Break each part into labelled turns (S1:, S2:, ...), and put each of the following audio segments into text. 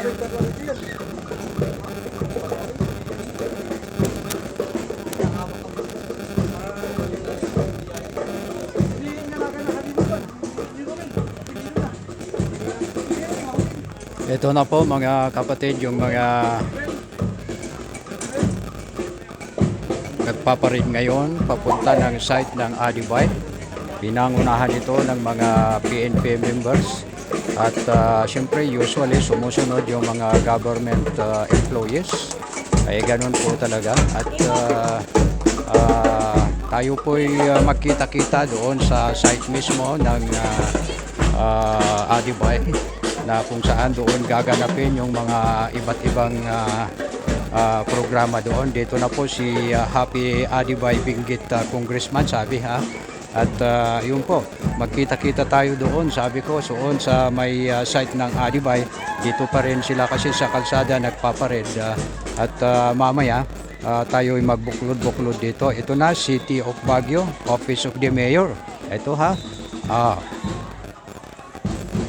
S1: Ito na po mga kapatid, yung mga nagpaparid ngayon papunta ng site ng Adibay. Pinangunahan ito ng mga PNP members at siyempre usually sumusunod yung mga government employees. Ay ganun po talaga at tayo po'y magkita-kita doon sa site mismo ng Adibay na kung saan doon gaganapin yung mga iba't ibang programa doon. Dito na po si Happy Adibay Benguet Congressman, sabi ha. At yun po, magkita-kita tayo doon, sabi ko, doon sa may site ng Adibay. Dito pa rin sila kasi sa kalsada nagpapared at mamaya tayo'y magbuklod-buklod dito. Ito na, City of Baguio, Office of the Mayor. Ito ha.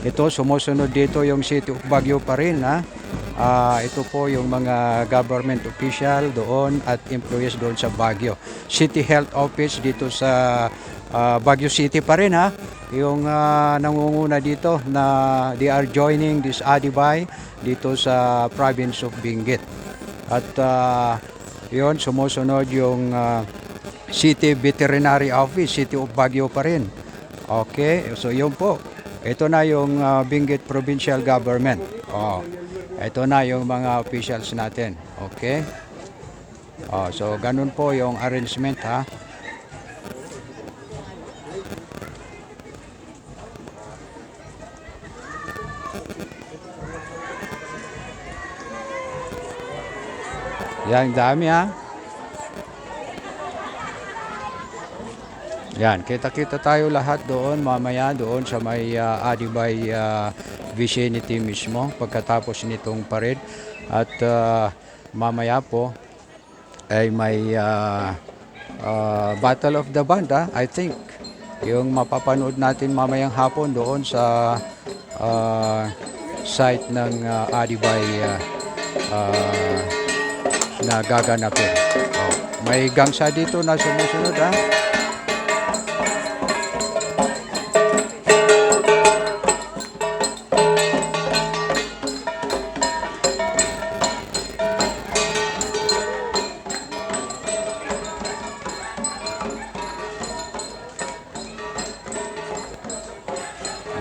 S1: Ito, sumusunod dito yung City of Baguio pa rin ha. Ito po yung mga government official doon at employees doon sa Baguio. City Health Office dito sa Baguio City pa rin ha. Yung nangunguna dito na they are joining this Adibay dito sa province of Benguet. At yun, sumusunod yung City Veterinary Office, City of Baguio pa rin. Okay, so yun po. Ito na yung Benguet Provincial Government. Ito na yung mga officials natin. Okay? So ganun po yung arrangement ha. Yan, dami ha. Yan, kita-kita tayo lahat doon mamaya doon sa may Adibay vicinity mismo pagkatapos nitong parade. At mamaya po ay may Battle of the Band I think. Yung mapapanood natin mamayang hapon doon sa site ng Adibay na gaganapin. May gangsa dito na sumusunod ha.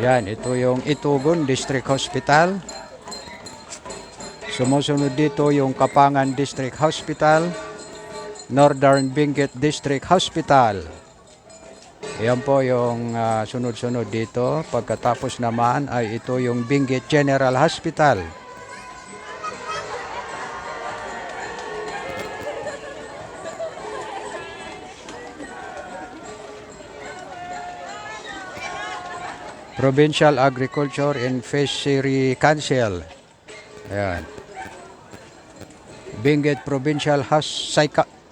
S1: Yan, ito yung Itugon District Hospital. Sumusunod dito yung Kapangan District Hospital, Northern Benguet District Hospital. Yan po yung sunod-sunod dito. Pagkatapos naman ay ito yung Benguet General Hospital. Provincial Agriculture and Fishery Council. Ayan. Benguet Provincial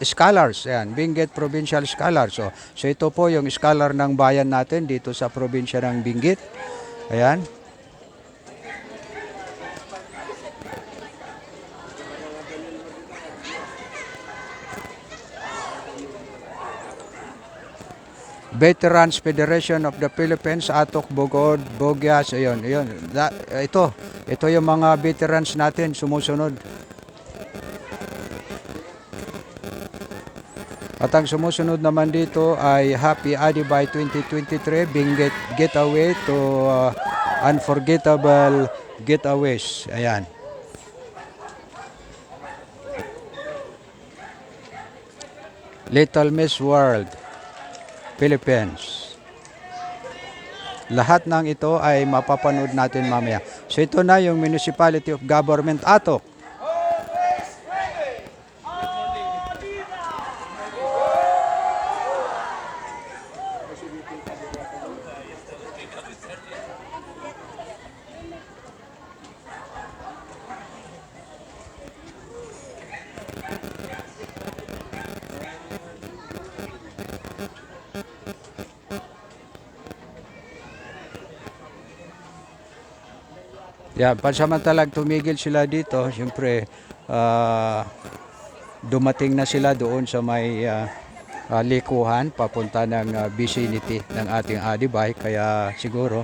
S1: Scholars. Ayan. Benguet Provincial Scholars. So ito po yung scholar ng bayan natin dito sa probinsya ng Benguet. Ayan. Veterans Federation of the Philippines, Atok, Bogod, Bogyas, ayun. Ito yung mga veterans natin sumusunod. At ang sumusunod naman dito ay Happy Adibay 2023, Benguet Getaway to Unforgettable Getaways. Ayan. Little Miss World Philippines. Lahat ng ito ay mapapanood natin mamaya. So ito na yung Municipality of Government Atok. Yan, pansamantalang tumigil sila dito, siyempre dumating na sila doon sa may likuhan papunta ng vicinity ng ating Adibay, kaya siguro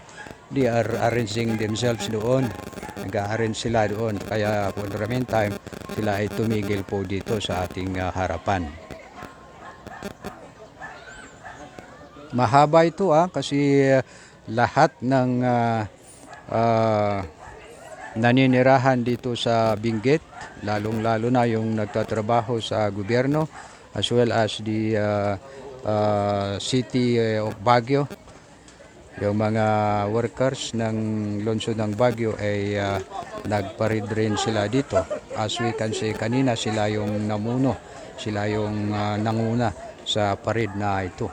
S1: they are arranging themselves doon, nag-arrange sila doon, kaya for the meantime sila ay tumigil po dito sa ating harapan. Mahaba ito kasi lahat ng naninirahan dito sa Benguet, lalong-lalo na yung nagtatrabaho sa gobyerno as well as the city of Baguio. Yung mga workers ng lungsod ng Baguio ay nagparid rin sila dito. As we can see, kanina sila yung namuno, sila yung nanguna sa parid na ito.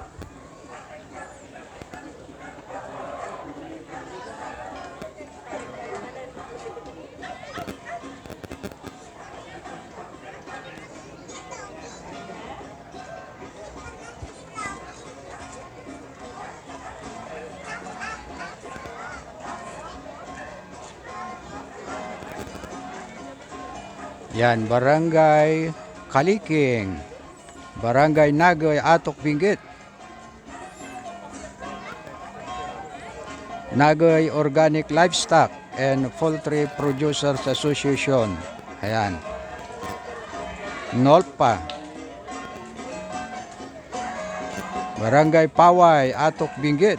S1: Yan, Barangay Kaliking, Barangay Nagoy, Atok, Benguet. Nagoy Organic Livestock and Poultry Producers Association. Ayan. Nolpa. Barangay Paway, Atok, Benguet.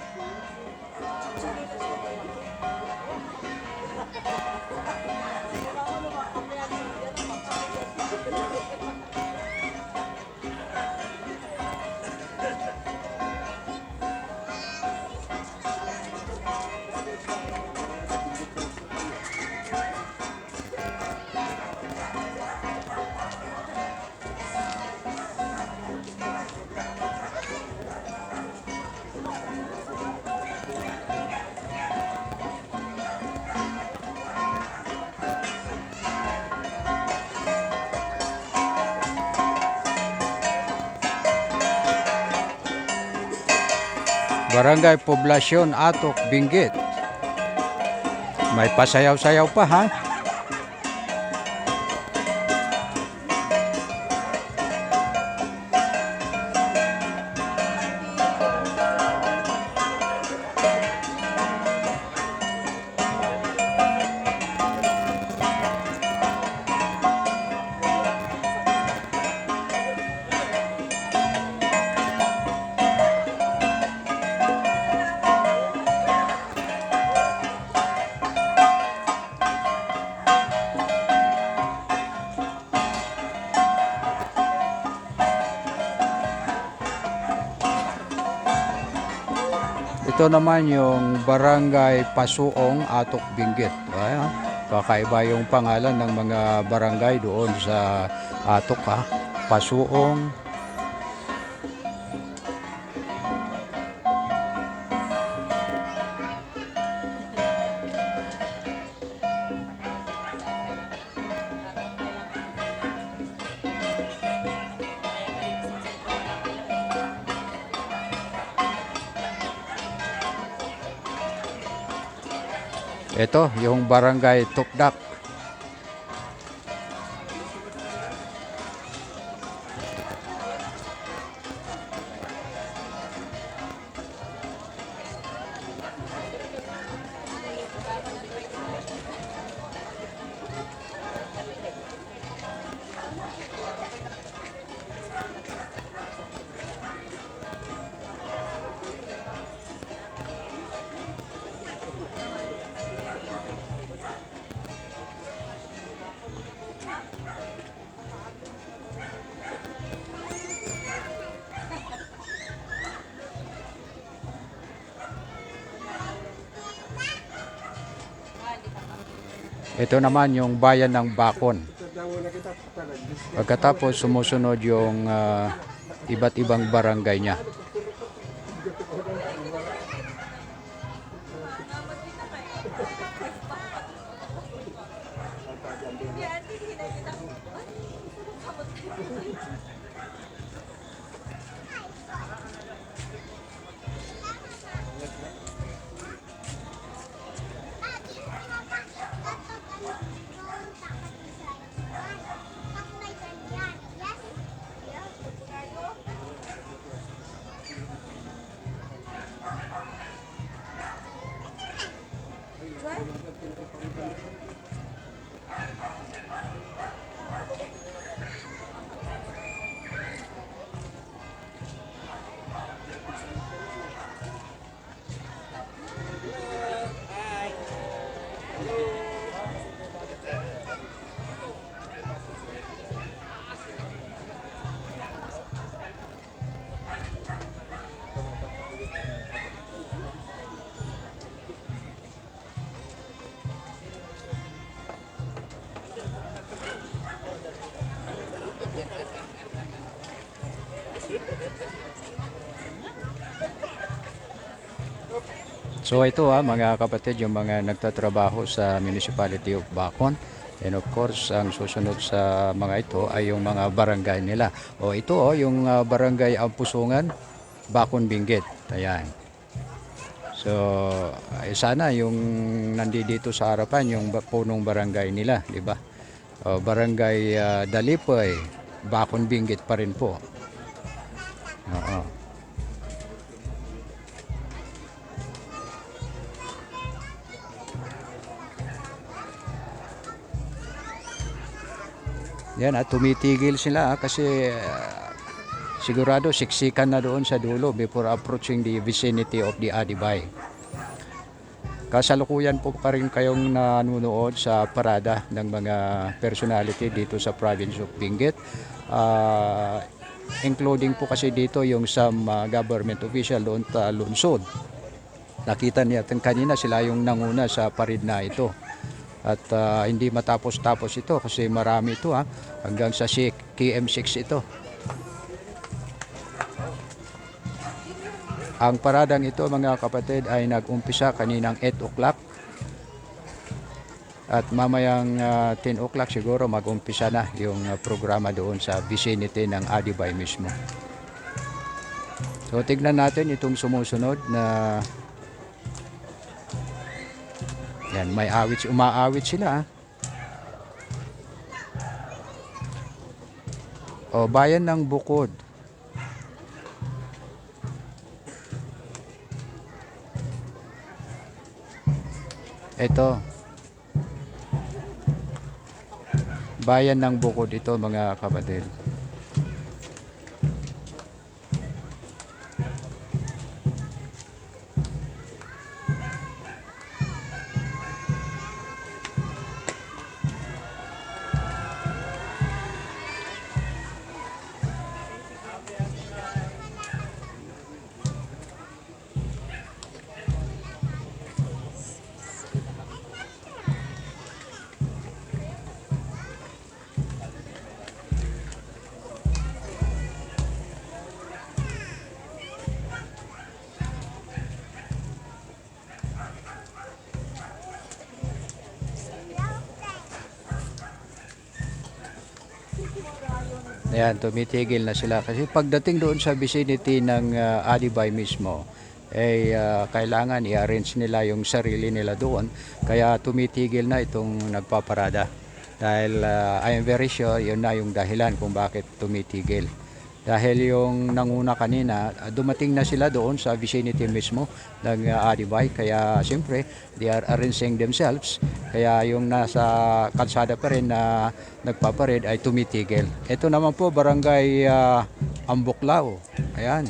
S1: Barangay Poblasyon, Atok, Benguet. May pasayaw-sayaw pa ha. Ito naman yung Barangay Pasuong, Atok, Benguet. Ayan, kakaiba yung pangalan ng mga barangay doon sa Atok ha. Pasuong. Ito, yung Barangay Tukdak. Ito naman yung bayan ng Bacon. Pagkatapos sumusunod yung iba't ibang barangay niya. So ito mga kapatid, yung mga nagtatrabaho sa Municipality of Bacon. And of course, ang susunod sa mga ito ay yung mga barangay nila. O ito yung barangay Ampusungan, Bacon Benguet. Ayan. So, sana yung nandito sa harapan yung punong barangay nila, di ba? O, barangay Dalipoy, Bacon Benguet pa rin po. Oo. Yan tumitigil sila kasi sigurado siksikan na doon sa dulo before approaching the vicinity of the Adibay. Kasalukuyan po pa rin kayong nanonood sa parada ng mga personality dito sa province of Benguet. Including po kasi dito yung some government official doon sa lungsod. Nakita niya kanina sila yung nanguna sa parid na ito. At hindi matapos-tapos ito kasi marami ito hanggang sa KM6 ito. Ang paradang ito mga kapatid ay nag-umpisa kaninang 8 o'clock at mamayang 10 o'clock siguro mag-umpisa na yung programa doon sa vicinity ng Adibay mismo. So tignan natin itong sumusunod na yan, may umaawit sila. O, bayan ng Bukod. Ito. Bayan ng Bukod ito mga kapatid. Ayan, tumitigil na sila kasi pagdating doon sa vicinity ng Adibay mismo, kailangan i-arrange nila yung sarili nila doon. Kaya tumitigil na itong nagpaparada. Dahil I am very sure yun na yung dahilan kung bakit tumitigil. Dahil yung nanguna kanina, dumating na sila doon sa vicinity mismo ng Adibay. Kaya siyempre, they are arranging themselves. Kaya yung nasa kalsada pa rin na nagpapared ay tumitigil. Ito naman po, barangay Ambuklao. Ayan.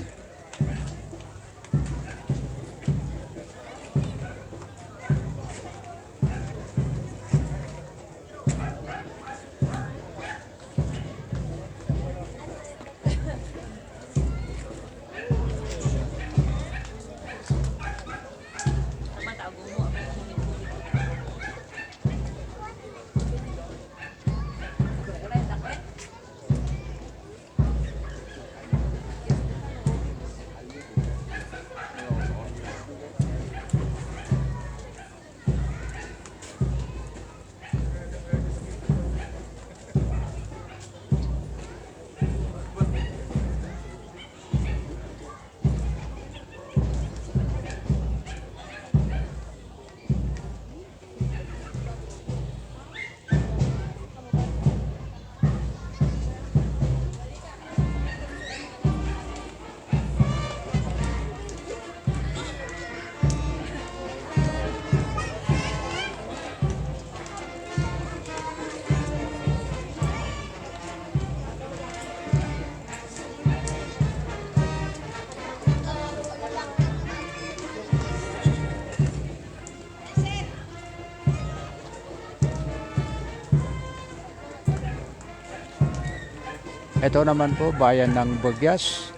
S1: Ito naman po, bayan ng Bugyas.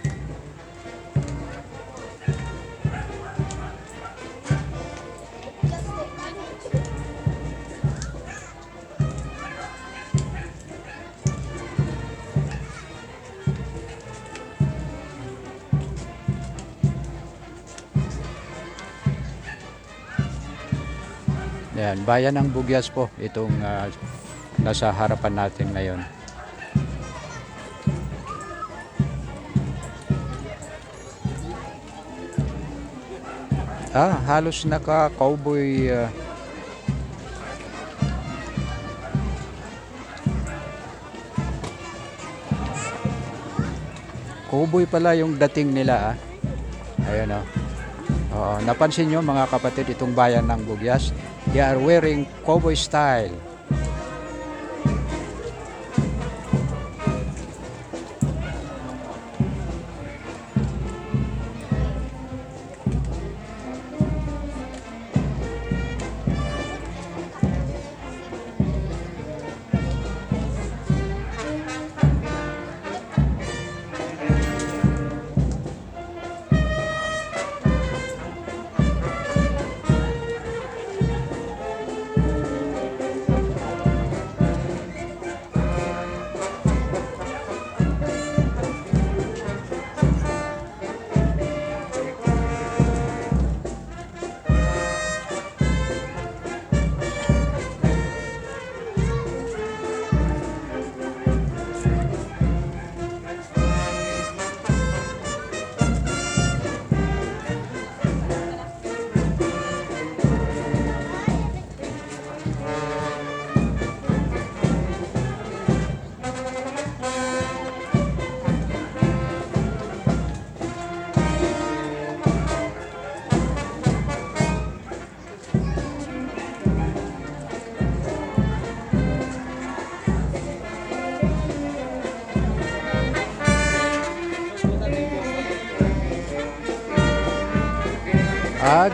S1: Yan, bayan ng Bugyas po itong nasa harapan natin ngayon. Halos naka-cowboy cowboy pala yung dating nila. Ayun oh. Oo, napansin nyo mga kapatid itong bayan ng Bugyas, they are wearing cowboy style.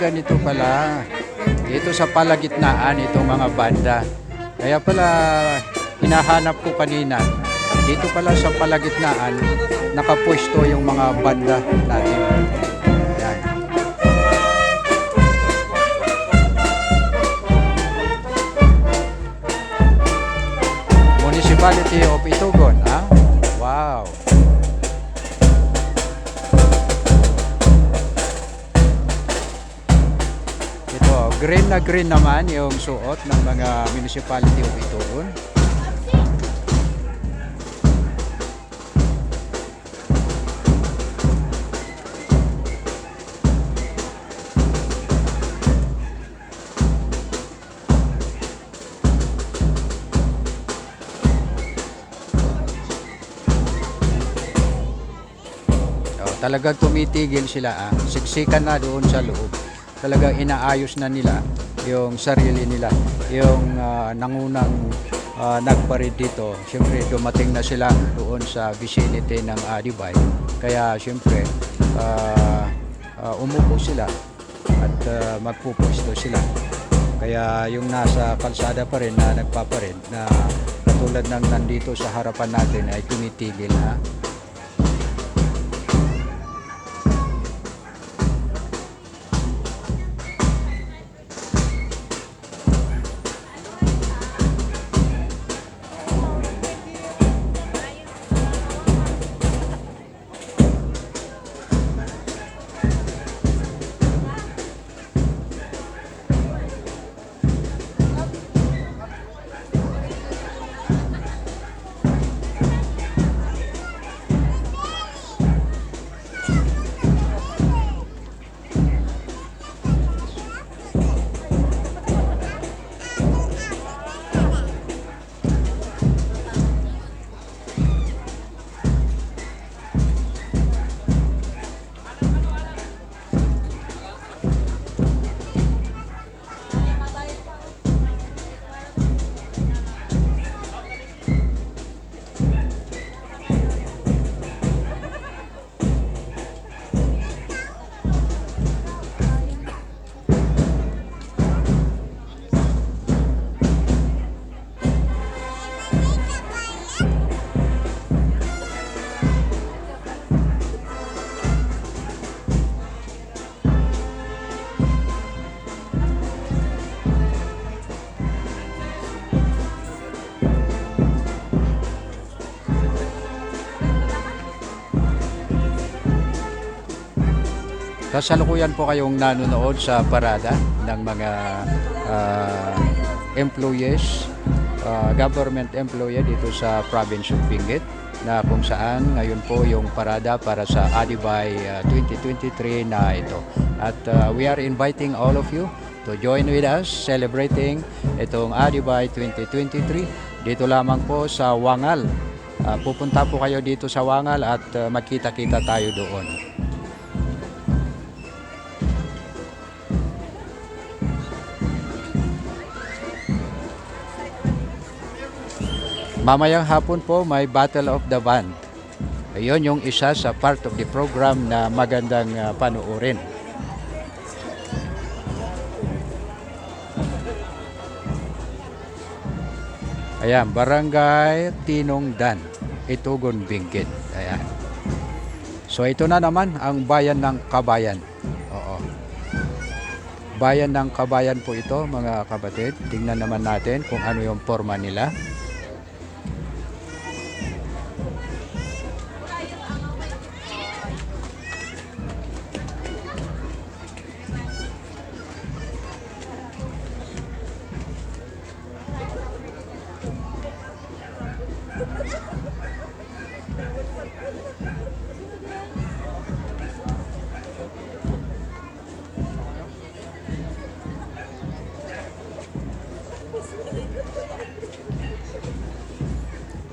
S1: Ganito pala. Dito sa palagitnaan itong mga banda. Kaya pala hinahanap ko kanina. Dito pala sa palagitnaan nakapwesto yung mga banda natin. Ayan. Municipality of Itugon, Wow. Green na green naman yung suot ng mga municipality of Itugon. Talagang tumitigil sila. Siksikan na doon sa loob. Talagang inaayos na nila yung sarili nila. Yung nangunang nagparid dito, siyempre dumating na sila doon sa vicinity ng Adibay. Kaya siyempre umupo sila at magpupusto sila. Kaya yung nasa kalsada pa rin na nagpaparid na katulad ng nandito sa harapan natin ay tumitigil na. kasalukuyan po kayong nanonood sa parada ng mga ah, employees, government employee dito sa province of Benguet, na kung saan ngayon po yung parada para sa Adibay 2023 na ito. At we are inviting all of you to join with us celebrating itong Adibay 2023 dito lamang po sa Wangal. Pupunta po kayo dito sa Wangal at magkita-kita tayo doon. Mamayang hapon po may Battle of the Band. Ayun yung isa sa part of the program na magandang panoorin. Ayan, Barangay Tinongdan, Itugon, Benguet. Ayan. So ito na naman ang bayan ng Kabayan. Oo. Bayan ng Kabayan po ito, mga kapatid. Tingnan naman natin kung ano yung forma nila.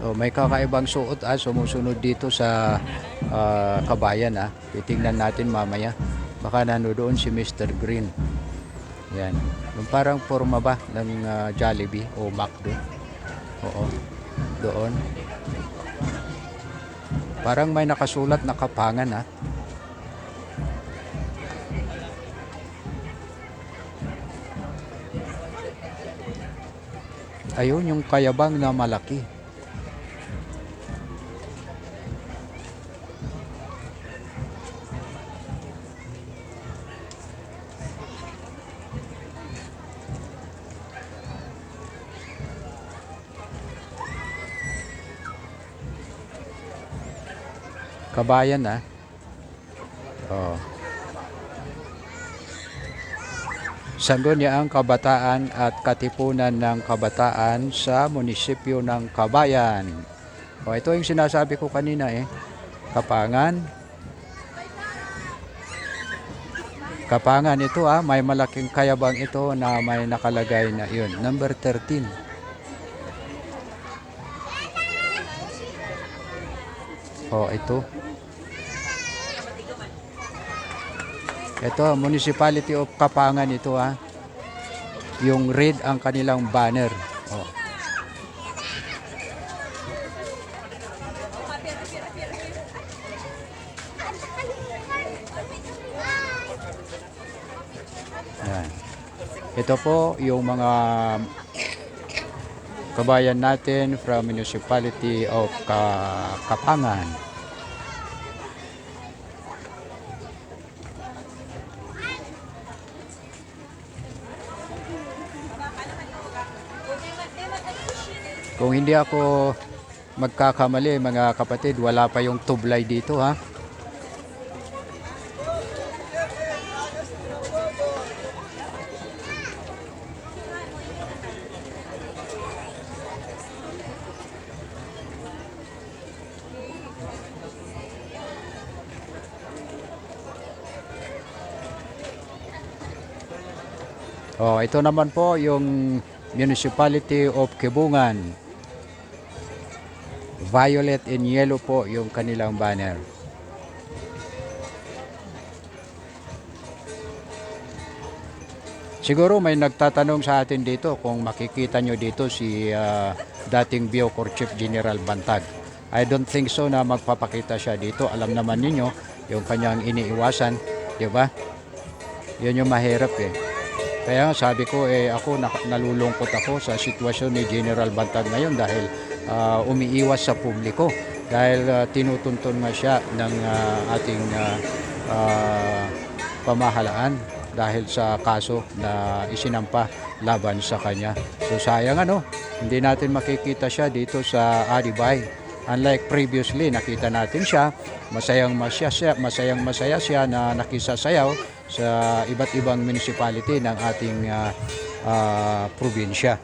S1: Oh, may kakaibang suot sumusunod dito sa Kabayan Titingnan natin mamaya. Baka nanodoon si Mr. Green. Yan. Yung parang forma ba ng Jollibee o McDo? Oo. Doon. Parang may nakasulat na Kapangan Ayun yung kayabang na malaki. Kabayan Oh. Sangguniang Kabataan at Katipunan ng Kabataan sa munisipyo ng Kabayan. O, ito yung sinasabi ko kanina Kapangan. Kapangan ito may malaking kayabang ito na may nakalagay na yun. Number 13. O, ito. Ito, Municipality of Kapangan ito Yung red ang kanilang banner. Oh. Yan. Ito po yung mga kabayan natin from Municipality of Kapangan. Kung hindi ako magkakamali, mga kapatid, wala pa yung tublay dito Oh, ito naman po yung Municipality of Kibungan. Violet and yellow po yung kanilang banner. Siguro may nagtatanong sa atin dito kung makikita nyo dito si dating Biocor Chief General Bantag. I don't think so na magpapakita siya dito. Alam naman ninyo yung kanyang iniiwasan, di ba? Yun yung mahirap Kaya sabi ko ako nalulungkot ako sa sitwasyon ni General Bantag ngayon dahil umiiwas sa publiko dahil tinutuntun nga siya ng ating pamahalaan dahil sa kaso na isinampa laban sa kanya. So sayang hindi natin makikita siya dito sa Adibay Unlike previously, nakita natin siya, masayang masaya siya na nakisasayaw sa iba't ibang municipality ng ating probinsya.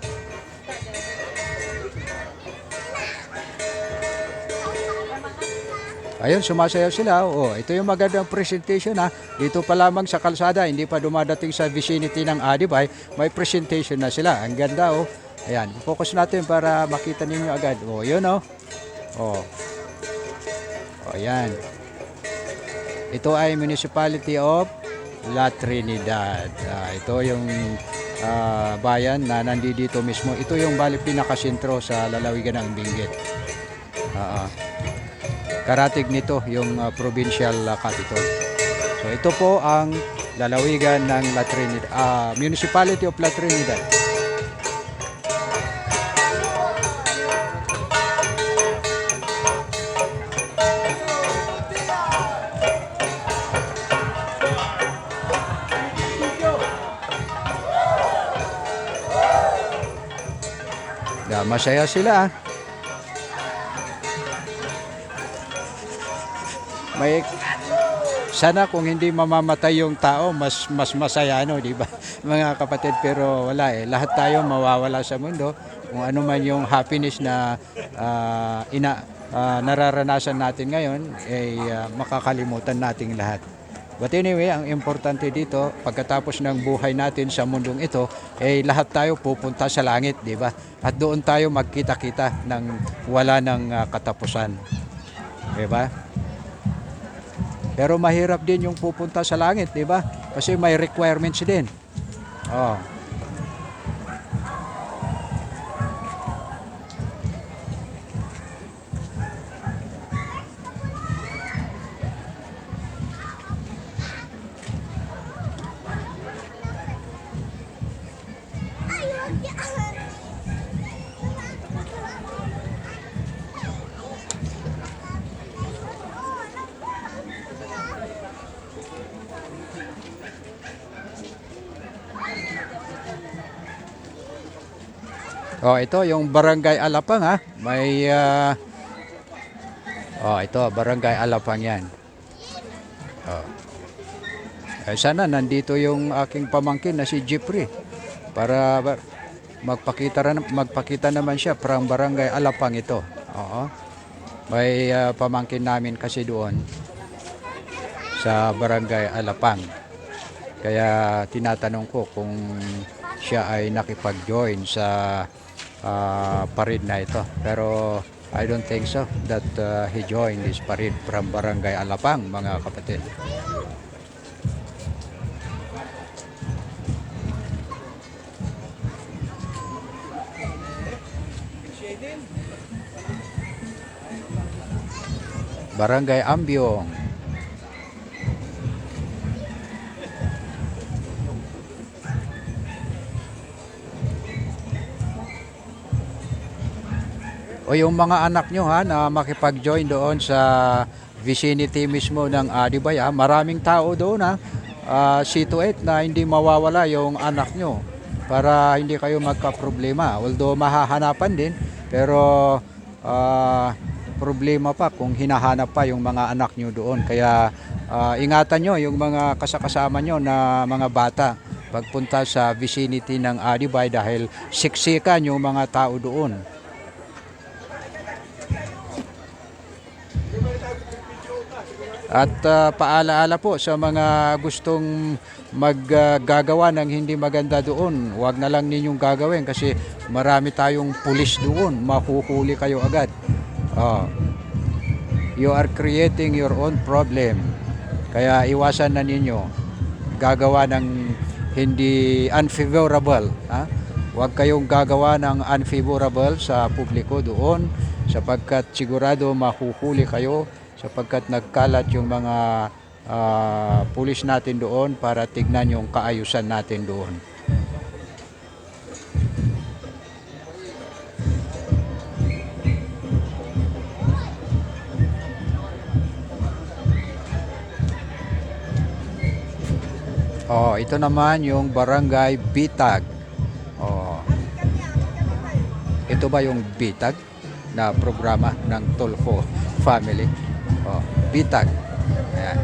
S1: Ayun, sumasayaw sila. Oh, ito yung magandang presentation ha. Dito pa lamang sa kalsada, hindi pa dumadating sa vicinity ng Adibay, may presentation na sila. Ang ganda oh. Ayan, focus natin para makita ninyo agad. Oh, yun oh. Oh. Oh, ayan. Ito ay Municipality of La Trinidad. Ito yung bayan na nandito mismo. Ito yung pinakasentro sa lalawigan ng Benguet. Karatig nito yung provincial capital. So ito po ang lalawigan ng La Trinidad, Municipality of La Trinidad. Masaya sila. Sana kung hindi mamamatay yung tao, mas masaya di ba? Mga kapatid, pero wala lahat tayo mawawala sa mundo. Kung ano man yung happiness na nararanasan natin ngayon, makakalimutan nating lahat. But anyway, ang importante dito, pagkatapos ng buhay natin sa mundong ito, lahat tayo pupunta sa langit, di ba? At doon tayo magkita-kita ng wala ng katapusan. Di ba? Pero mahirap din yung pupunta sa langit, di ba? Kasi may requirements din. Oh. Oh, ito yung Barangay Alapang ha. May ito Barangay Alapang 'yan. Oh. Sana nandito yung aking pamangkin na si Jeffrey para magpakita naman siya from Barangay Alapang ito. Oo. May pamangkin namin kasi doon sa Barangay Alapang. Kaya tinatanong ko kung siya ay nakipag-join sa parade na ito. Pero I don't think so that he joined this parade from Barangay Alapang, mga kapatid. Barangay Ambiong. O yung mga anak nyo ha, na makipag-join doon sa vicinity mismo ng Adibay ha, maraming tao doon ha, see to it na hindi mawawala yung anak nyo para hindi kayo magka-problema. Although mahahanapan din, pero problema pa kung hinahanap pa yung mga anak nyo doon. Kaya ingatan nyo yung mga kasama nyo na mga bata pagpunta sa vicinity ng Adibay dahil siksikan yung mga tao doon. At paalaala po sa mga gustong maggagawa ng hindi maganda doon, huwag na lang ninyong gagawin kasi marami tayong pulis doon, mahuhuli kayo agad. You are creating your own problem. Kaya iwasan na ninyo gagawa ng hindi unfavorable. Huwag kayong gagawa ng unfavorable sa publiko doon sapagkat sigurado mahuhuli kayo sapagkat nagkalat yung mga pulis natin doon para tignan yung kaayusan natin doon. Ito naman yung Barangay Bitag. Ito ba yung Bitag? na programa ng Tulfo family. Oh, bitag. Ayan.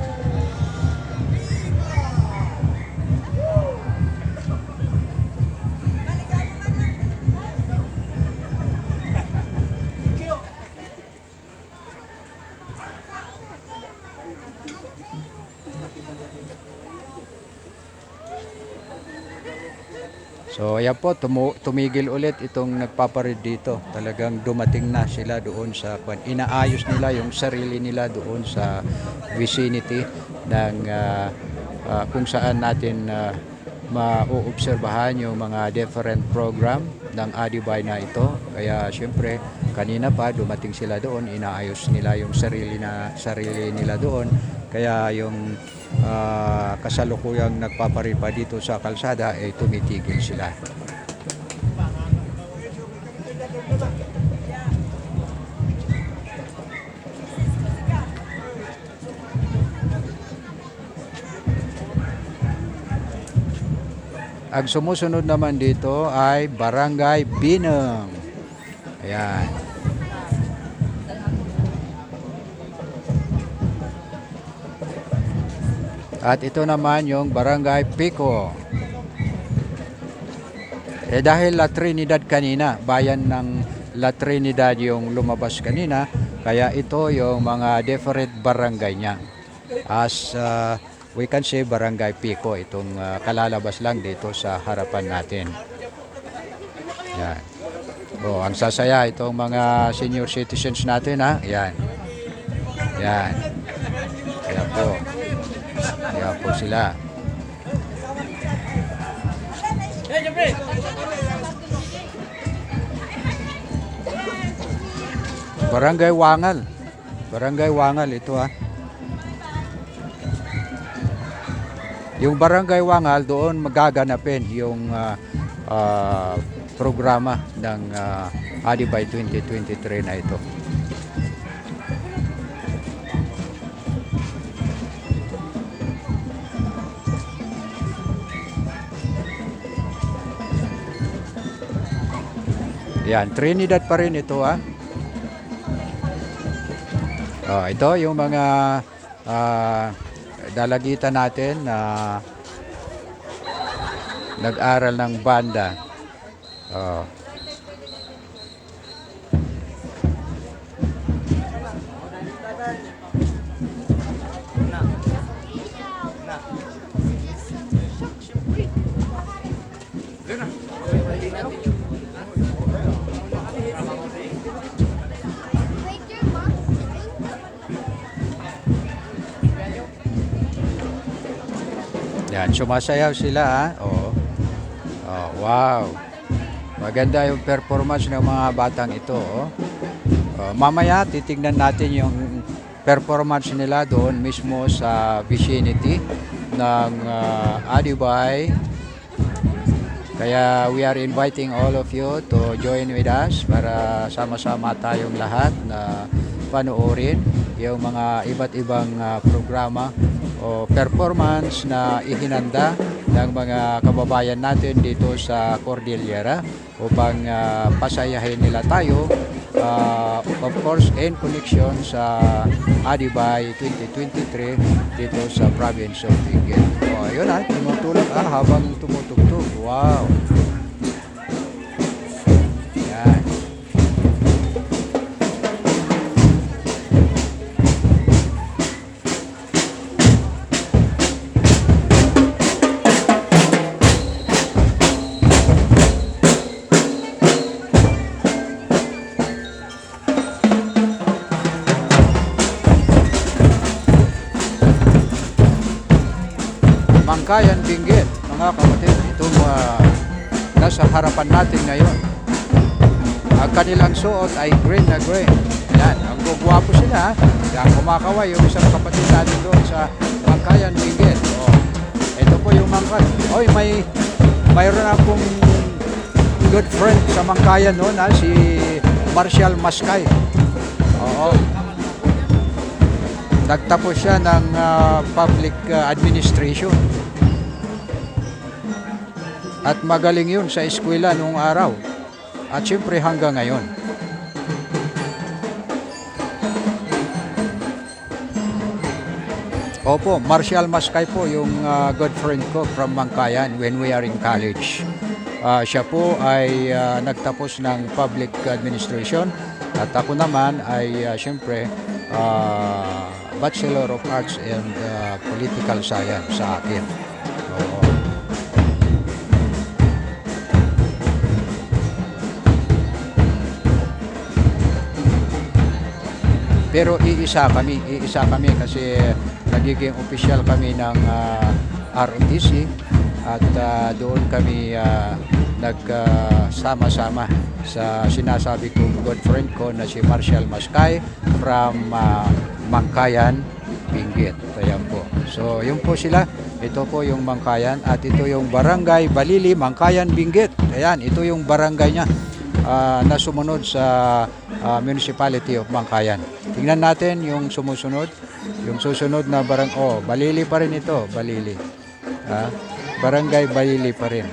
S1: So ayan po, tumigil ulit itong nagpaparid dito. Talagang dumating na sila doon sa inaayos nila yung sarili nila doon sa vicinity ng kung saan natin mauobserbahan yung mga different program ng Adibay na ito. Kaya syempre kanina pa dumating sila doon, inaayos nila yung sarili nila doon. Kaya yung kasalukuyang nagpaparid pa dito sa kalsada ay tumitigil sila. Ang sumusunod naman dito ay Barangay Binang. Ayan. At ito naman yung Barangay Pico. Dahil La Trinidad kanina, bayan ng La Trinidad yung lumabas kanina, kaya ito yung mga different barangay niya. As we can say Barangay Pico, itong kalalabas lang dito sa harapan natin. Yan. Oh, ang sasaya itong mga senior citizens natin, ha. Yan. Yan. Yan po. Yan po sila. Barangay Wangal. Barangay Wangal ito, ha. Yung Barangay Wangal, doon magaganapin yung programa ng Adibay 2023 na ito. Yan, Trinidad pa rin ito, ha. Ito yung mga dalagitan natin na nag-aral ng banda. Yan, sumasayaw sila, ha? Oo. Oh, wow. Maganda yung performance ng mga batang ito, oh. Mamaya titingnan natin yung performance nila doon mismo sa vicinity ng Adibay. Kaya we are inviting all of you to join with us para sama-sama tayong lahat na panoorin yung mga iba't ibang programa o performance na ihinanda ng mga kababayan natin dito sa Cordillera upang pasayahin nila tayo, of course in connection sa Adibay 2023 dito sa province of Benguet. Ayun, tumutulog habang tumutugtog. Wow! Yan. Mangkayan Benguet, mga kapatid, itong nasa harapan natin ngayon. Ang kanilang suot ay green na green. Yan, ang gugwapo sila. Yan, kumakaway yung isang kapatid natin doon sa Mangkayan Benguet. Ito po yung Mangkayan. Mayroon akong good friend sa Mangkayan noon, si Marshall Maskay. Oo. Nagtapos siya ng public administration. At magaling yun sa eskwela noong araw. At siyempre hanggang ngayon. Opo, Marcial Mascay po yung good friend ko from Mangkayan when we are in college. Siya po ay nagtapos ng public administration at ako naman ay siyempre Bachelor of Arts and Political Science sa akin. Oo. Pero iisa kami kasi nagiging official kami ng ROTC at doon kami nagsama-sama sa sinasabi kong good friend ko na si Marcial Mascay from Mangkayan, Benguet. Ayan po. So, yun po sila. Ito po yung Mangkayan at ito yung Barangay Balili, Mangkayan, Benguet. Ayan, ito yung barangay niya na sumunod sa Municipality of Mangkayan. Tingnan natin yung sumusunod. Yung susunod na Balili pa rin ito, Balili. Barangay Balili pa rin.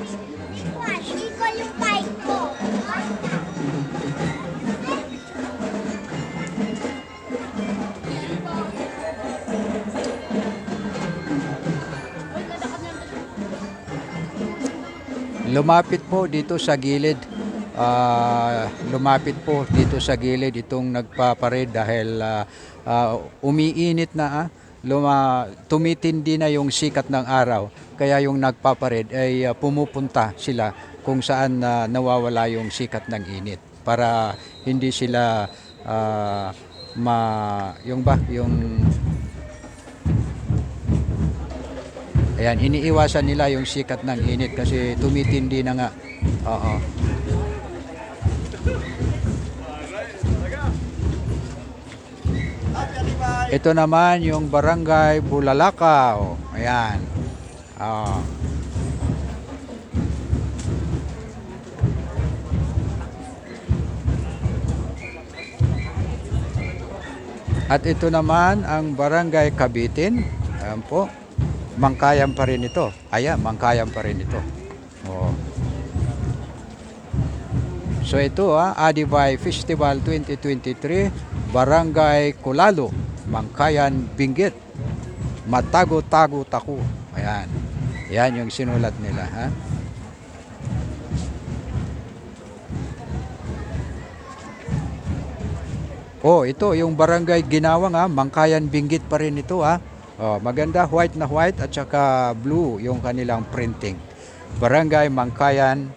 S1: Lumapit po dito sa gilid. Lumapit po dito sa gilid itong nagpaparade dahil umiinit na tumitindi na yung sikat ng araw kaya yung nagpaparade ay pumupunta sila kung saan nawawala yung sikat ng init para hindi sila ayan, iniiwasan nila yung sikat ng init kasi tumitindi na nga. Oo. Ito naman yung Barangay Bulalakaw. Ayan. At ito naman ang Barangay Kabitin. Ayan po. Mangkayan pa rin ito. Ayan, Mangkayan pa rin ito. Oh. So ito Adibay Festival 2023, Barangay Kulalo, Mangkayan, Benguet. Matago-tago tako. Ayan. Yan yung sinulat nila, ha? Oh, ito yung Barangay Ginawang, Mangkayan, Benguet pa rin ito, Oh, maganda, white na white at saka blue yung kanilang printing. Barangay Mangkayan,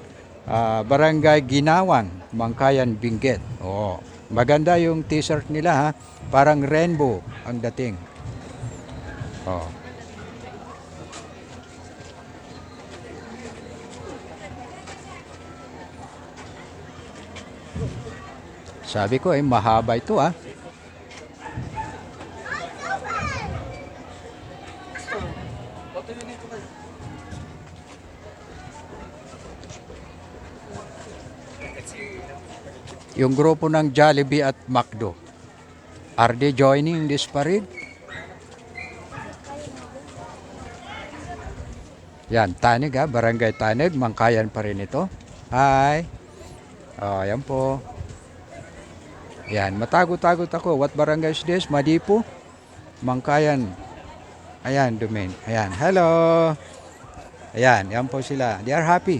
S1: Barangay Ginawang, Mangkayan, Benguet. Oh, maganda yung t-shirt nila, parang rainbow ang dating. Oh. Sabi ko mahaba ito, Yung grupo ng Jollibee at McDo, are they joining this parade? Yan, Tanig, Barangay Tanig, Mangkayan pa rin ito. Hi. Oh, yan po. Yan, matago-tagot ako. What barangay is this? Madipo, Mangkayan. Ayan, domain. Ayan, hello. Ayan, yan po sila. They are happy.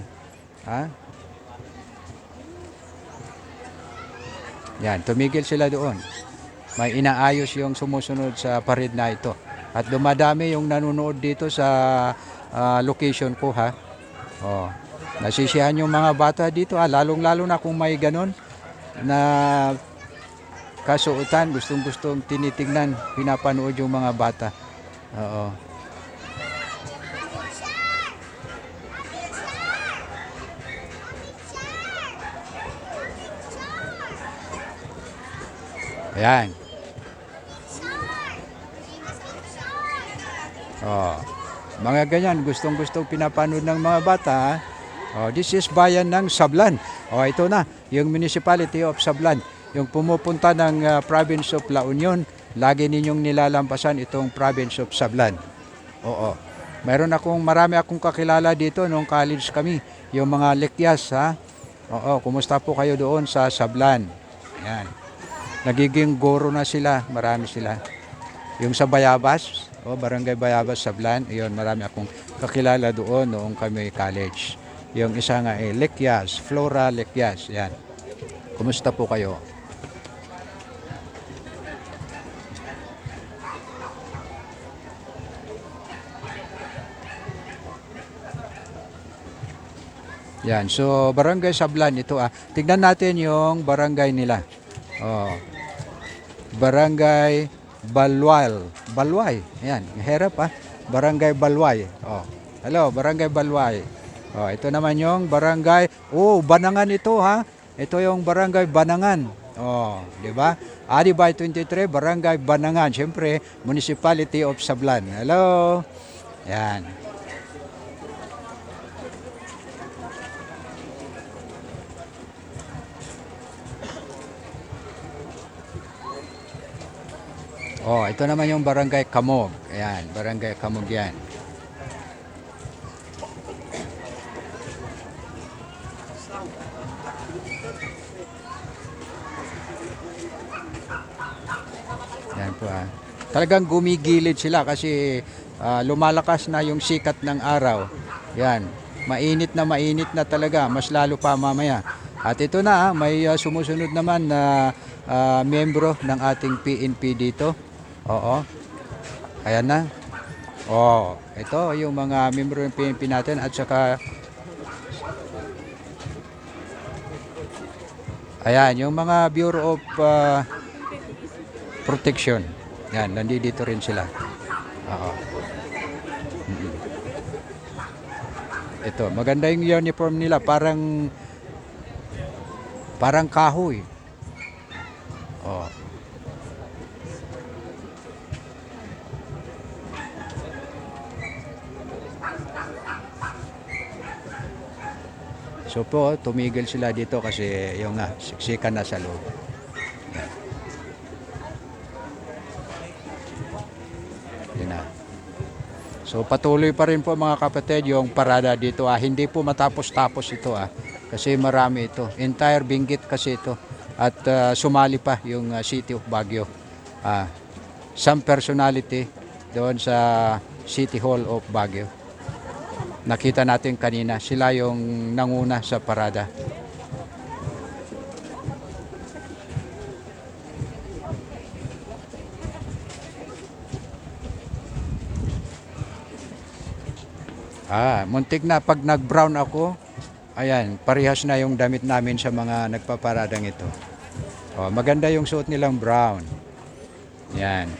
S1: Yan, tumigil sila doon. May inaayos yung sumusunod sa parade na ito. At dumadami yung nanonood dito sa location ko, Oh, nasisiyahan yung mga bata dito, lalong-lalo na kung may ganon na kasuotan, gustong-gustong tinitingnan, pinapanood yung mga bata. Oo. Ayan. Oh, mga ganyan, gustong-gustong pinapanood ng mga bata. Oh, this is bayan ng Sablan. Oh, ito na, yung Municipality of Sablan. Yung pumupunta ng Province of La Union, lagi ninyong nilalampasan itong Province of Sablan. Oo. Marami akong kakilala dito nung college kami, yung mga Lekyas, Oo, kumusta po kayo doon sa Sablan? Ayan. Nagiging guro na sila, marami sila. Yung sa Bayabas, Barangay Bayabas Sablan, yun, marami akong kakilala doon noong kami college. Yung isa nga Lekyas, Flora Lekyas, yan. Kumusta po kayo? Yan, so Barangay Sablan ito Tignan natin yung barangay nila. Oh, Barangay Balway. Ayan, hirap Barangay Balway. Hello, Barangay Balway. Ito naman yung barangay, Banangan ito Ito yung Barangay Banangan. Di ba? Adibay 23, Barangay Banangan. Siyempre, Municipality of Sablan. Hello. Yan. Ito naman yung Barangay Kamog. Ayan, Barangay Kamog yan. Yan po Talagang gumigilid sila kasi lumalakas na yung sikat ng araw. Yan, mainit na talaga, mas lalo pa mamaya. At ito na may sumusunod naman na miyembro ng ating PNP dito. Ayan na. Ito yung mga miyembro ng PNP natin at saka ayan, yung mga Bureau of Protection. Yan, nandito rin sila. Ito, maganda yung uniform nila, parang kahoy. So po, tumigil sila dito kasi yung siksikan na sa loob. Yan na. So patuloy pa rin po mga kapatid yung parada dito Hindi po matapos-tapos ito kasi marami ito. Entire Benguet kasi ito. At sumali pa yung City of Baguio. Some personality doon sa City Hall of Baguio. Nakita natin kanina, sila yung nanguna sa parada. Muntik na pag nag-brown ako, ayan, parehas na yung damit namin sa mga nagpaparadang ito. Maganda yung suot nilang brown. Yan.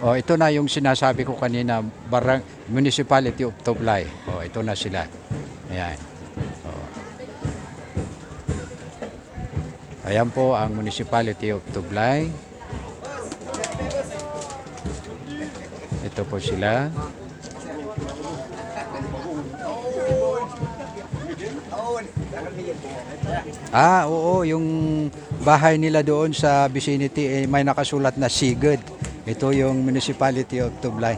S1: Ito na yung sinasabi ko kanina, Municipality of Tublay. Ito na sila. Ayan. Ayan po ang Municipality of Tublay. Ito po sila. Oo, yung bahay nila doon sa vicinity may nakasulat na Sigud. Ito yung Municipality of Tublay.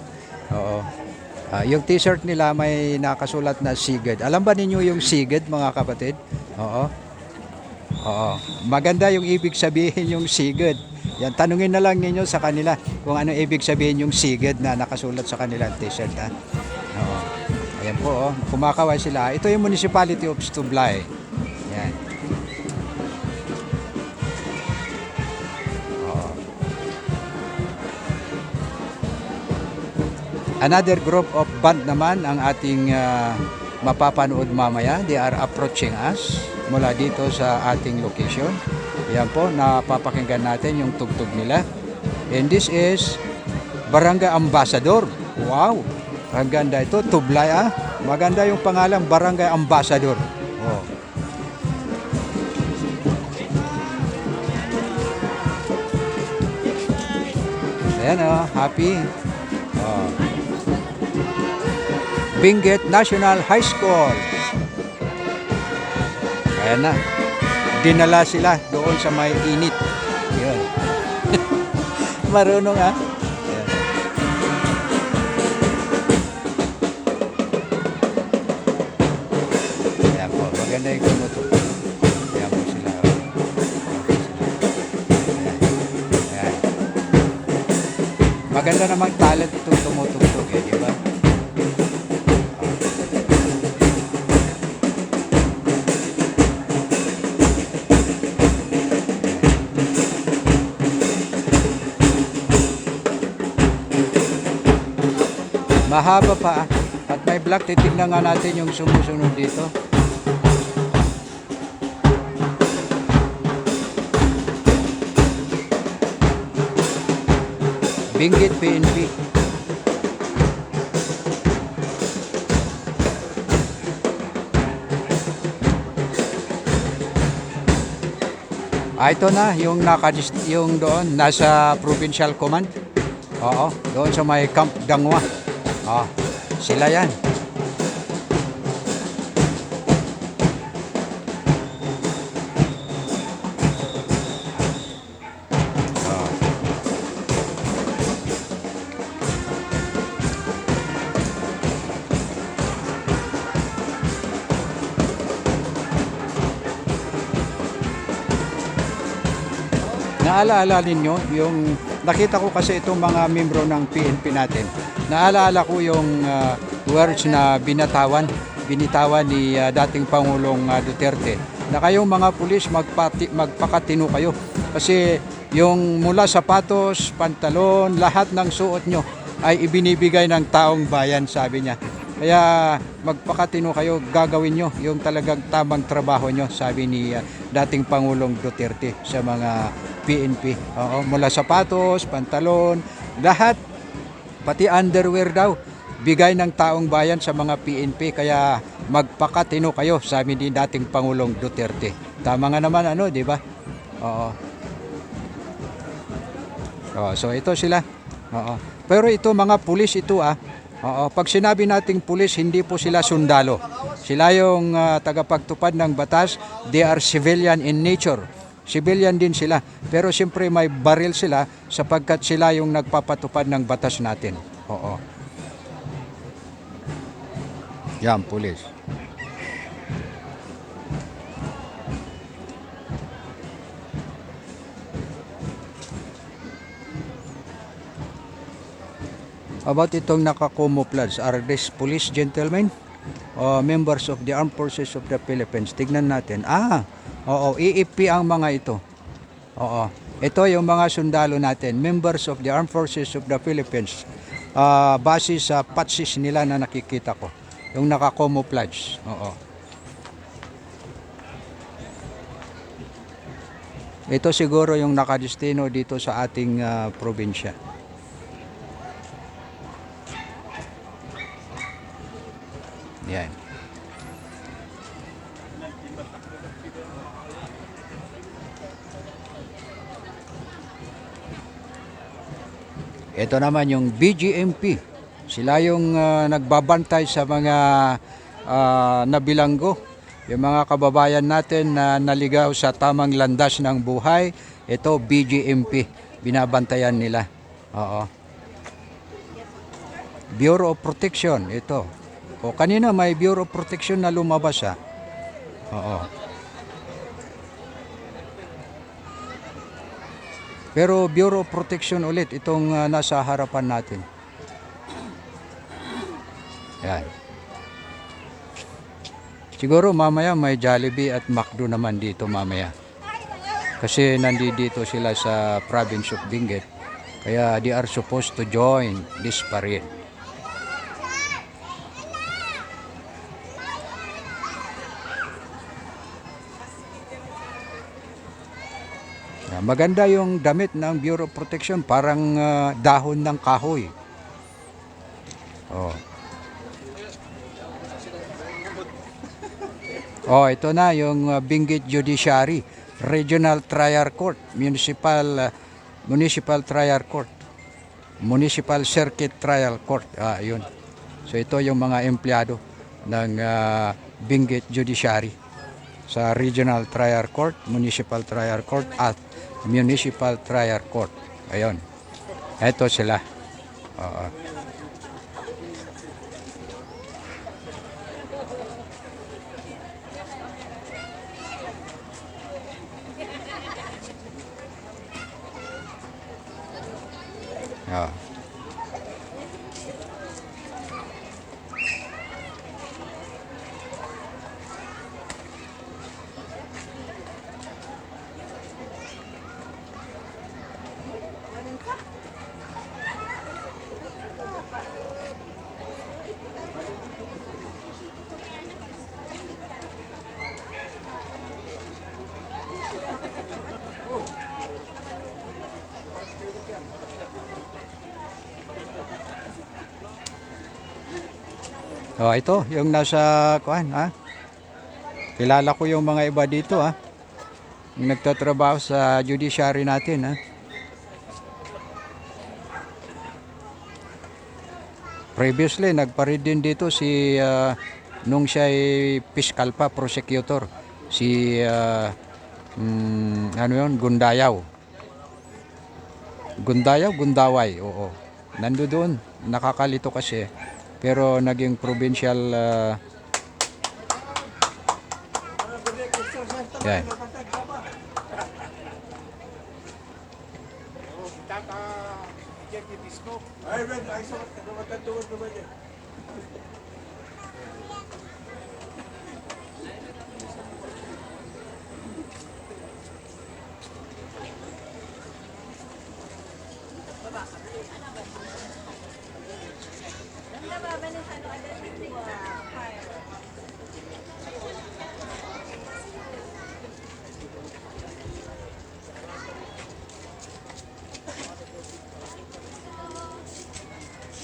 S1: Yung t-shirt nila may nakasulat na Sigud. Alam ba ninyo yung Sigud, mga kapatid? Maganda yung ibig sabihin yung Sigud. Yan, tanungin na lang ninyo sa kanila kung ano ibig sabihin yung Sigud na nakasulat sa kanilang t-shirt. Ayan po, kumakaway sila. Ito yung Municipality of Tublay. Yan. Another group of band naman ang ating mapapanood mamaya. They are approaching us mula dito sa ating location. Yan po, napapakinggan natin yung tugtog nila. And this is Barangay Ambassador. Wow! Ang ganda ito, Tublay ah. Maganda yung pangalan, Barangay Ambassador. Oh. Ayan oh, happy. Oh. Benguet National High School. Ayan na. Dinala sila doon sa may init. Yun. Marunong ah. Ayan. Ayan po, maganda yung tumutok. Ayan po sila. Ayan. Maganda namang talent itong tumutugtog eh, di ba? Mahaba pa ah. At may black, titignan nga natin yung sumusunod dito. Benguet PNP. Ito na yung yung doon nasa Provincial Command. Oo, doon sa may Camp Dangwa. Ah, sila yan. Ah. Naalaala ninyo yung nakita ko kasi itong mga membro ng PNP natin. Naalaala ko yung words na binitawan ni dating Pangulong Duterte na kayong mga pulis magpakatino kayo kasi yung mula sapatos, pantalon, lahat ng suot nyo ay ibinibigay ng taong bayan, sabi niya. Kaya magpakatino kayo, gagawin nyo yung talagang tamang trabaho nyo, sabi ni dating Pangulong Duterte sa mga PNP. Oo, mula sapatos, pantalon, lahat, pati underwear daw, bigay ng taong bayan sa mga PNP. Kaya magpakatino kayo, sabi ni dating Pangulong Duterte. Tama nga naman, ano, di ba? Oo. Oo, so ito sila. Oo. Pero ito mga pulis ito ah. Oo, pag sinabi nating pulis, hindi po sila sundalo. Sila yung tagapagtupad ng batas. They are civilian in nature. Civilian din sila. Pero siyempre may baril sila sapagkat sila yung nagpapatupad ng batas natin. Oo. Yan, pulis. About itong naka-camouflage, are these police gentlemen? Members of the Armed Forces of the Philippines. Tignan natin. Ah, oo, EFP ang mga ito. Oo. Ito yung mga sundalo natin, members of the Armed Forces of the Philippines. Base sa patches nila na nakikita ko. Yung naka-camouflage. Oo. Ito siguro yung nakadestino dito sa ating probinsya. Yan. Ito naman yung BGMP. Sila yung nagbabantay sa mga nabilanggo. Yung mga kababayan natin na naligaw sa tamang landas ng buhay. Ito BGMP. Binabantayan nila. Oo. Bureau of Protection. Ito. O kanina may Bureau of Protection na lumabas ha. Oo. Pero Bureau of Protection ulit itong nasa harapan natin. Yan. Siguro mamaya may Jollibee at McDo naman dito mamaya. Kasi nandito sila sa province of Benguet. Kaya they are supposed to join this parade. Maganda yung damit ng Bureau of Protection, parang dahon ng kahoy. Oh. Oh, ito na yung Benguet Judiciary, Regional Trial Court, Municipal Trial Court, Municipal Circuit Trial Court. Yun. So ito yung mga empleyado ng Benguet Judiciary sa Regional Trial Court, Municipal Trial Court at Municipal Trial Court. Ayun. Ito sila. Oo. Oo. Oh, ito yung nasa kuan ha. Kilala ko yung mga iba dito ha. Yung nagtatrabaho sa judiciary natin ha. Previously nagparid din dito si nung siya ay fiscal pa, prosecutor, si ano yun, Gundaway, oo. Nando doon, nakakalito kasi. Pero naging provincial yan.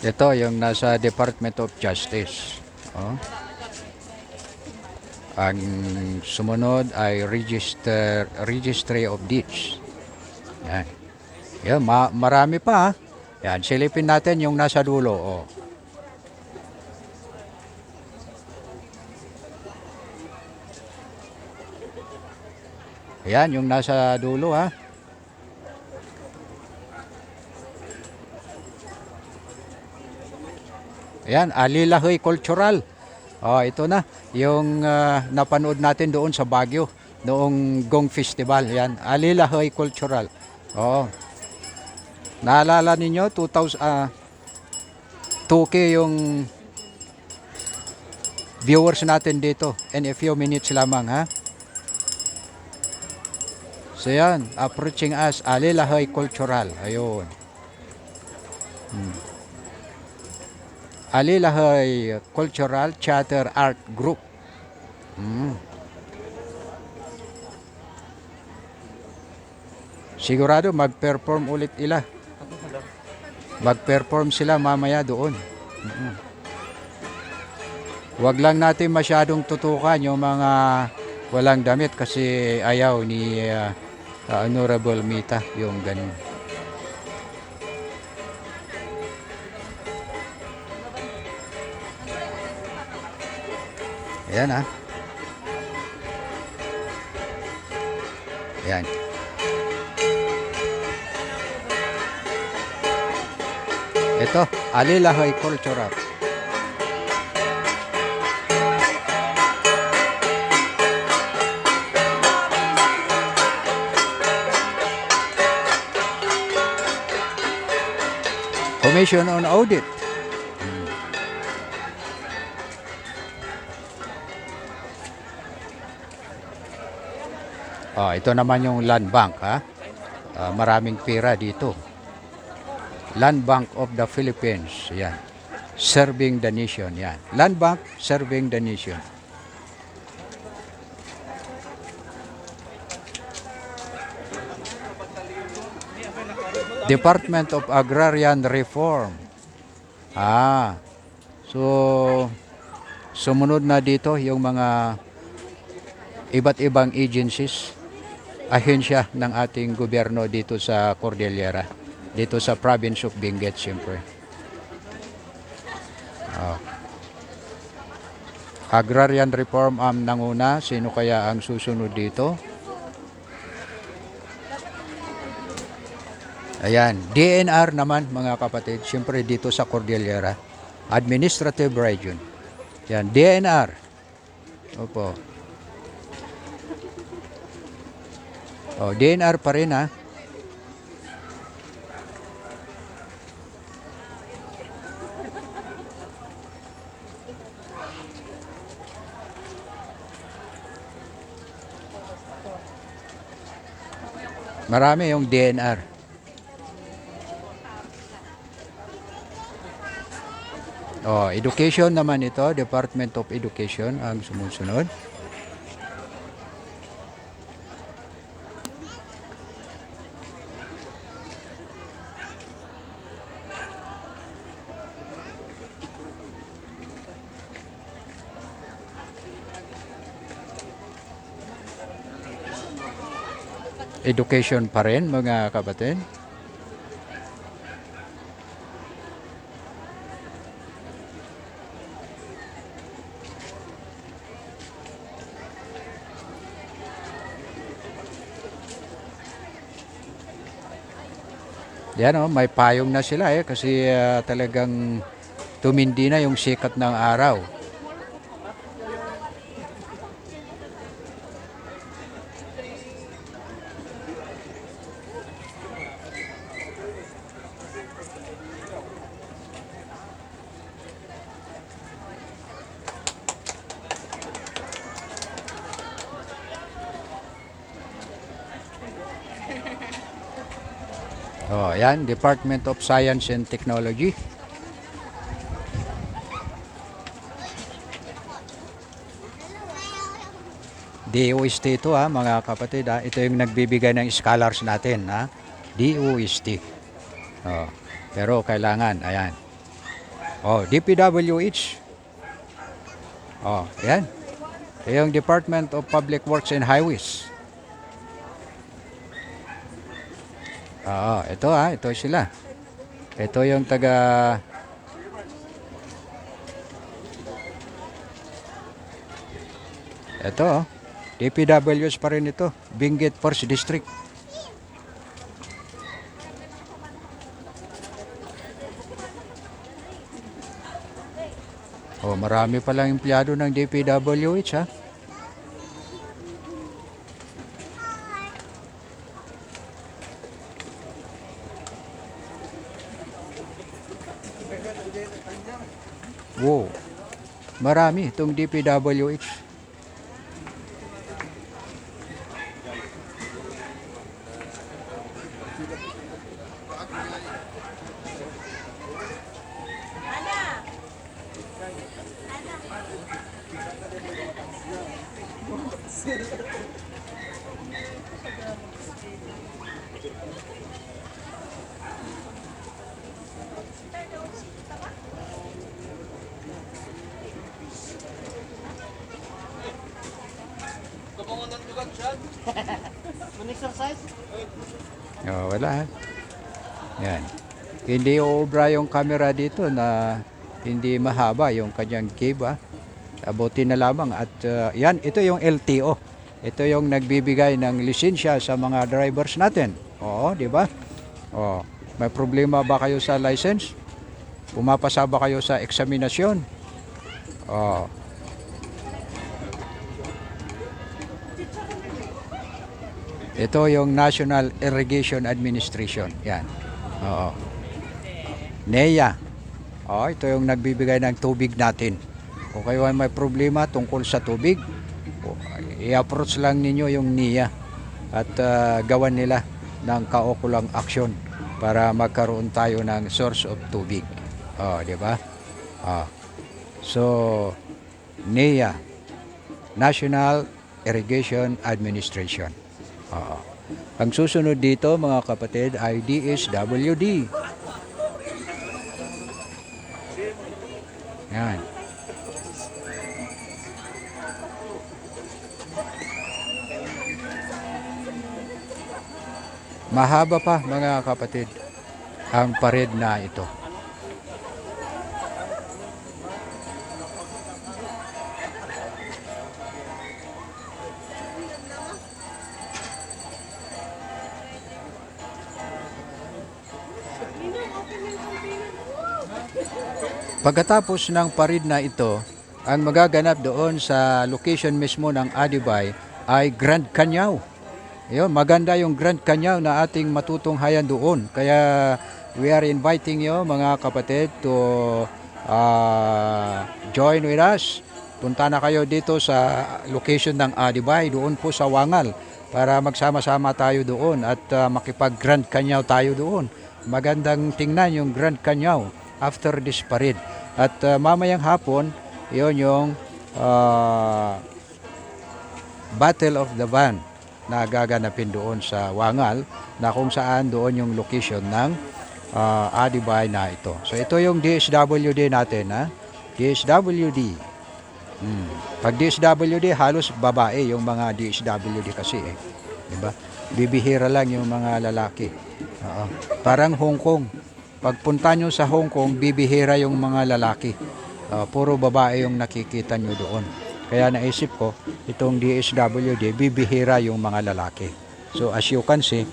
S1: Ito yung nasa Department of Justice. Oh. Ang sumunod ay Registry of Deeds. Yan. Yan, marami pa. Yan, silipin natin yung nasa dulo. Oh. Yan, yung nasa dulo ha. Ayan, Alilahoy Cultural. Oh, ito na. Yung napanood natin doon sa Baguio. Noong Gong Festival. Ayan, Alilahoy Cultural. Oh. Naalala ninyo, 2K yung viewers natin dito. In a few minutes lamang ha. So yan, approaching us, Alilahoy Cultural. Ayun. Alilahoy Cultural Theater Art Group. Sigurado mag-perform ulit ila. Mag-perform sila mamaya doon. Wag lang natin masyadong tutukan yung mga walang damit kasi ayaw ni Honorable Mita yung ganun. Ayan ha. Ayan. Ito, Alilahoy Cultural. Commission on Audit. Oh, ito naman yung Land Bank ha. Maraming pera dito. Land Bank of the Philippines. Yan. Serving the nation. Yan. Land Bank serving the nation. Department of Agrarian Reform. So sumunod na dito yung mga iba't ibang agencies, ahensya ng ating gobyerno dito sa Cordillera, dito sa province of Benguet siyempre. Agrarian Reform ang nanguna, sino kaya ang susunod dito? Ayan, DNR naman mga kapatid, siyempre dito sa Cordillera, Administrative Region. Yan, DNR. Opo. Oh, DNR pa rin ha. Marami yung DNR. Oh, Education naman ito, Department of Education ang sumusunod. Education pa rin mga kapatid. Yan oh, may payong na sila kasi talagang tumindi na yung sikat ng araw. Oh, yan, Department of Science and Technology. DOST ito mga kapatid Ito yung nagbibigay ng scholars natin DOST. Oh, pero kailangan, ayan. Oh, DPWH. Oh, ayan. Ito yung Department of Public Works and Highways. Ito ito sila. Ito yung taga Ito DPWH pa rin ito, Benguet First District. Oh, marami palang empleyado ng DPWH Wow. Marami itong DPWH. Wala Yan. Hindi uubra yung camera dito na hindi mahaba yung kanyang cable Abutin na lamang at yan, ito yung LTO. Ito yung nagbibigay ng lisensya sa mga drivers natin. Oo, di ba? Oh, may problema ba kayo sa license? Pumapasa ba kayo sa eksaminasyon? Oh. Ito yung National Irrigation Administration. Yan. Oo. NEA. Oh, ito yung nagbibigay ng tubig natin. Kung kayo ay may problema tungkol sa tubig, i-approach lang ninyo yung NEA at gawan nila ng kaukulang aksyon para magkaroon tayo ng source of tubig. Oh, di ba? So, NEA, National Irrigation Administration. Ang susunod dito mga kapatid ay DSWD. Yan. Mahaba pa mga kapatid ang parade na ito. Pagkatapos ng parade na ito, ang magaganap doon sa location mismo ng Adibay ay Grand Canyaw. Ayun, maganda yung Grand Canyaw na ating matutunghayan doon. Kaya we are inviting you mga kapatid to join with us. Punta na kayo dito sa location ng Adibay, doon po sa Wangal, para magsama-sama tayo doon at makipag Grand Canyaw tayo doon. Magandang tingnan yung Grand Canyaw after this parade. At mamayang hapon, yun yung Battle of the Band na gaganapin doon sa Wangal, na kung saan doon yung location ng Adibay na ito. So ito yung DSWD natin, ha? DSWD. Pag DSWD, halos babae yung mga DSWD kasi eh. Diba? Bibihira lang yung mga lalaki. Oo. Parang Hong Kong. Pagpunta nyo sa Hong Kong, bibihira yung mga lalaki. Puro babae yung nakikita nyo doon. Kaya naisip ko, itong DSWD, bibihira yung mga lalaki. So as you can see,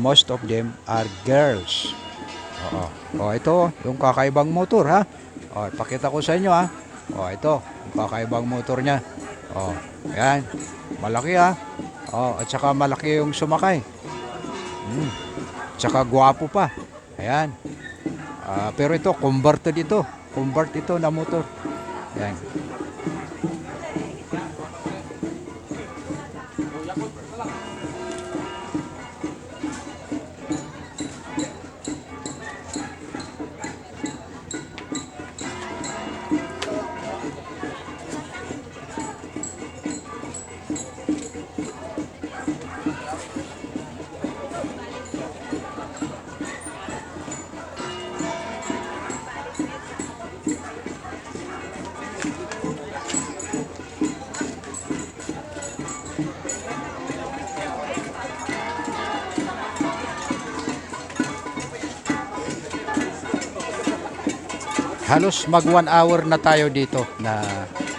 S1: most of them are girls. Oo. O ito, yung kakaibang motor, ha? O, pakita ko sa inyo, ha? O ito, yung kakaibang motor niya. O, ayan. Malaki, ha? O, at saka malaki yung sumakay. Tsaka gwapo pa. Ayan. Pero ito, converted ito. Convert ito na motor. Ayan. Halos mag 1 hour na tayo dito na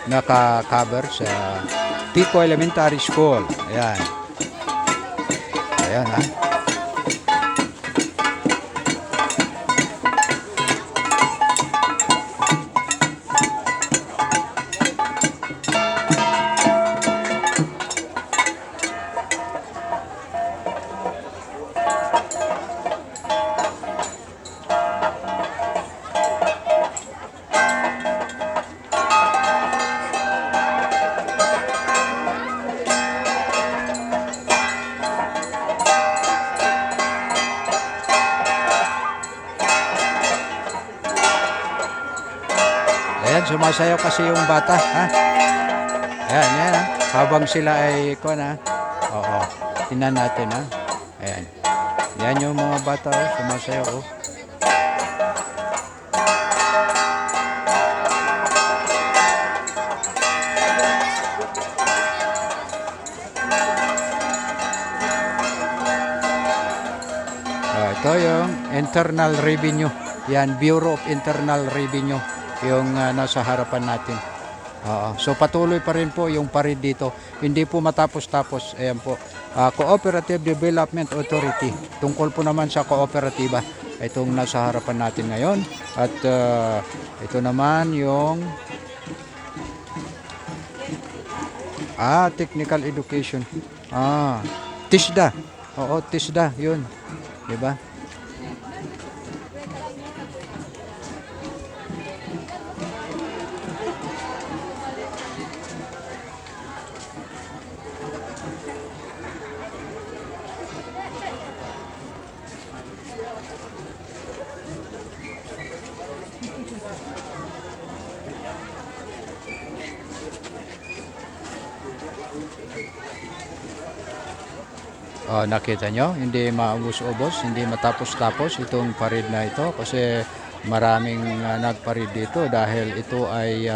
S1: naka-cover sa Pico Elementary School. Ayan. Ayan, ha. Ayan, sumasayaw kasi yung bata, ha? Ayan, ayan, ha? Habang sila ay, ha? Oo, tingnan natin, ha? Ayan. Ayan yung mga bata, oh, sumasayaw, oh. Ito yung Internal Revenue. Yan, Bureau of Internal Revenue yung nasa harapan natin. So patuloy pa rin po yung parade dito. Hindi po matapos-tapos. Ayan po. Cooperative Development Authority. Tungkol po naman sa kooperatiba. Itong nasa harapan natin ngayon. At ito naman yung technical education. TISDA. Oo, TISDA. Yun. Diba? Nakita nyo, hindi maubos-ubos, hindi matapos-tapos itong parade na ito kasi maraming nagparade dito dahil ito ay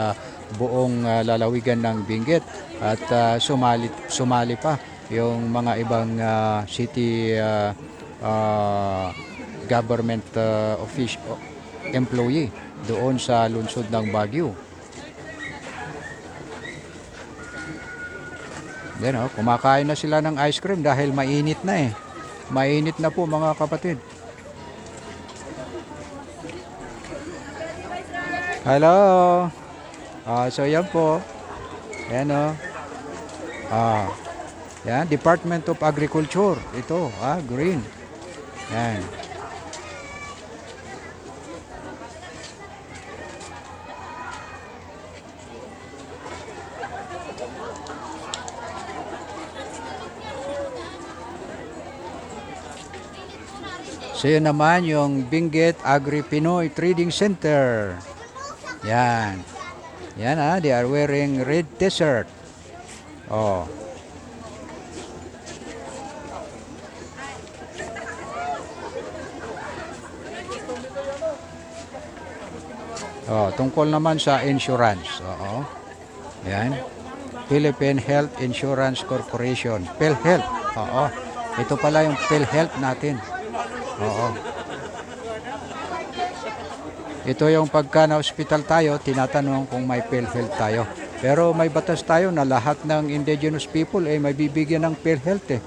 S1: buong lalawigan ng Benguet at sumali pa yung mga ibang city government employee doon sa lungsod ng Baguio. Yan, kumakain na sila ng ice cream dahil mainit na eh. Mainit na po mga kapatid. Hello. So yan po. Yan yan, Department of Agriculture. Ito, green. Yan. So yun naman yung Benguet Agri-Pinoy Trading Center. Yan. Yan they are wearing red t-shirt. Oh. Tungkol naman sa insurance. Oo. Yan. Philippine Health Insurance Corporation. PhilHealth. Oo. Ito pala yung PhilHealth natin. Oo. Ito yung pagka na-hospital tayo, tinatanong kung may PhilHealth tayo. Pero may batas tayo na lahat ng indigenous people ay may bibigyan ng PhilHealth eh.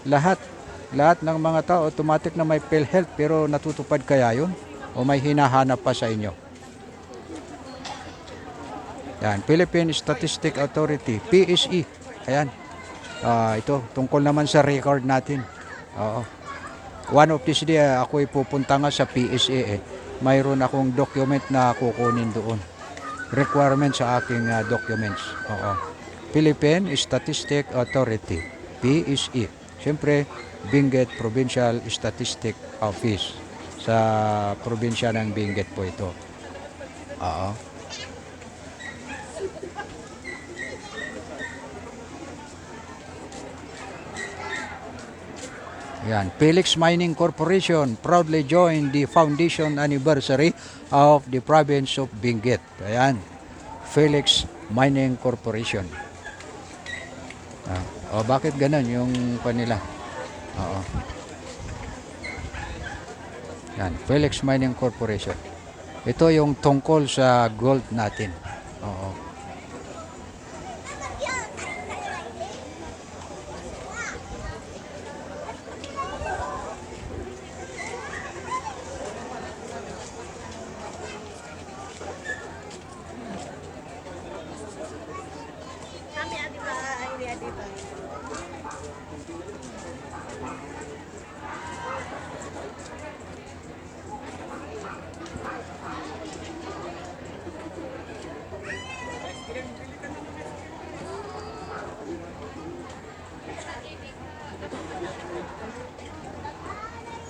S1: Lahat ng mga tao automatic na may PhilHealth, pero natutupad kaya yun? O may hinahanap pa sa inyo? Yan, Philippine Statistic Authority, PSE. Ayan. Ito, tungkol naman sa record natin. Oo. One of this day, ako pupunta nga sa PSA eh. Mayroon akong document na kukunin doon. Requirement sa aking documents. Oo. Philippine Statistic Authority, PSE. Siyempre, Benguet Provincial Statistic Office. Sa probinsya ng Benguet po ito. Oo. Yan, Felix Mining Corporation proudly joined the foundation anniversary of the province of Benguet. Ayan, Felix Mining Corporation. Bakit ganun yung kanila? Oo. Yan, Felix Mining Corporation. Ito yung tungkol sa gold natin.